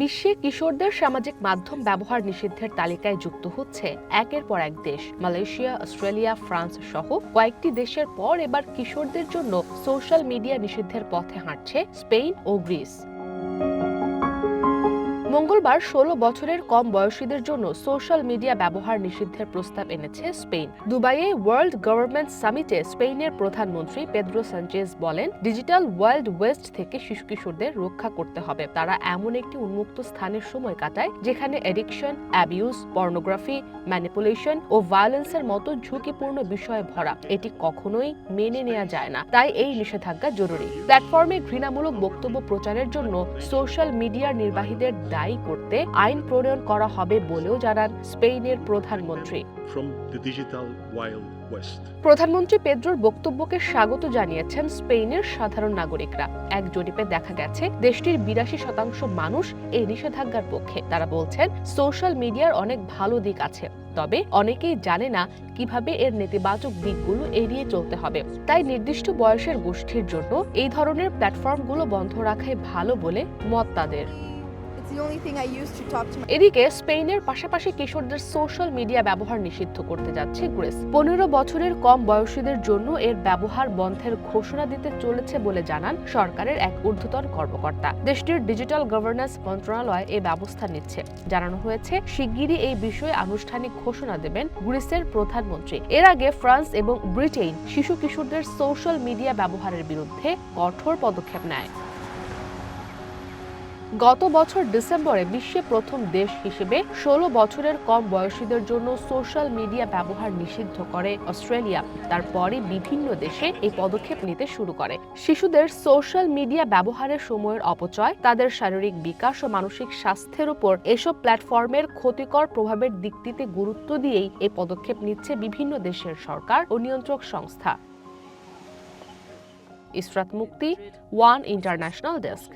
বিশ্বে কিশোরদের সামাজিক মাধ্যম ব্যবহার নিষিদ্ধের তালিকায় যুক্ত হচ্ছে একের পর এক দেশ। মালয়েশিয়া, অস্ট্রেলিয়া, ফ্রান্স সহ কয়েকটি দেশের পর এবার কিশোরদের জন্য সোশ্যাল মিডিয়া নিষিদ্ধের পথে হাঁটছে স্পেন ও গ্রিস। মঙ্গলবার ১৬ বছরের কম বয়সীদের জন্য সোশ্যাল মিডিয়া ব্যবহার নিষিদ্ধের প্রস্তাব এনেছে স্পেন। দুবাইয়ে ওয়ার্ল্ড গভর্নমেন্ট সামিটে স্পেনের প্রধানমন্ত্রী পেদ্রো সানচেজ বলেন, ডিজিটাল ওয়াইল্ড ওয়েস্ট থেকে শিশু কিশোরদের রক্ষা করতে হবে। তারা এমন একটি উন্মুক্ত স্থানের সময় কাটায় যেখানে এডিকশন, অ্যাবিউজ, পর্নোগ্রাফি, ম্যানিপুলেশন ও ভায়োলেন্সের মতো ঝুঁকিপূর্ণ বিষয়ে ভরা। এটি কখনোই মেনে নেওয়া যায় না, তাই এই নিষেধাজ্ঞা জরুরি। প্ল্যাটফর্মে ঘৃণামূলক বক্তব্য প্রচারের জন্য সোশ্যাল মিডিয়ার নির্বাহীদের দায়ী করতে আইন প্রণয়ন করা হবে বলেও জানান স্পেনের প্রধানমন্ত্রী। প্রধানমন্ত্রী পেদ্রোর বক্তব্যকে স্বাগত জানিয়েছেন স্পেনের সাধারণ নাগরিকরা। এক জরিপে দেখা গেছে দেশটির ৮২% মানুষ এই নিষেধাজ্ঞার পক্ষে। তারা বলছেন, সোশ্যাল মিডিয়ার অনেক ভালো দিক আছে, তবে অনেকেই জানে না কিভাবে এর নেতিবাচক দিকগুলো এড়িয়ে চলতে হবে। তাই নির্দিষ্ট বয়সের গোষ্ঠীর জন্য এই ধরনের প্ল্যাটফর্মগুলো বন্ধ রাখাই ভালো বলে মত তাদের। এদিকে স্পেনের পাশাপাশি কিশোরদের সোশ্যাল মিডিয়া ব্যবহার নিষিদ্ধ করতে যাচ্ছে গ্রিস। ১৫ বছরের কম বয়সীদের জন্য এর ব্যবহার বন্ধের ঘোষণা দিতে চলেছে বলে জানান সরকারের এক ঊর্ধ্বতন কর্মকর্তা। দেশটির ডিজিটাল গভর্নেন্স মন্ত্রণালয় এই ব্যবস্থা নিচ্ছে। জানানো হয়েছে, শিগগিরই এই বিষয়ে আনুষ্ঠানিক ঘোষণা দেবেন গ্রিসের প্রধানমন্ত্রী। এর আগে ফ্রান্স এবং ব্রিটেন শিশু কিশোরদের সোশ্যাল মিডিয়া ব্যবহারের বিরুদ্ধে কঠোর পদক্ষেপ নেয়। গত বছর ডিসেম্বরে বিশ্বে প্রথম দেশ হিসেবে ১৬ বছরের কম বয়সীদের জন্য সোশ্যাল মিডিয়া ব্যবহার নিষিদ্ধ করে অস্ট্রেলিয়া। তারপরে বিভিন্ন দেশে এই পদক্ষেপ নিতে শুরু করে। শিশুদের সোশ্যাল মিডিয়া ব্যবহারের সময়ের অপচয়, তাদের শারীরিক বিকাশ ও মানসিক স্বাস্থ্যের উপর এসব প্ল্যাটফর্মের ক্ষতিকর প্রভাবের দিকটিতে গুরুত্ব দিয়েই এই পদক্ষেপ নিচ্ছে বিভিন্ন দেশের সরকার ও নিয়ন্ত্রক সংস্থা। ইসরাত মুক্তি, ওয়ান ইন্টারন্যাশনাল ডেস্ক।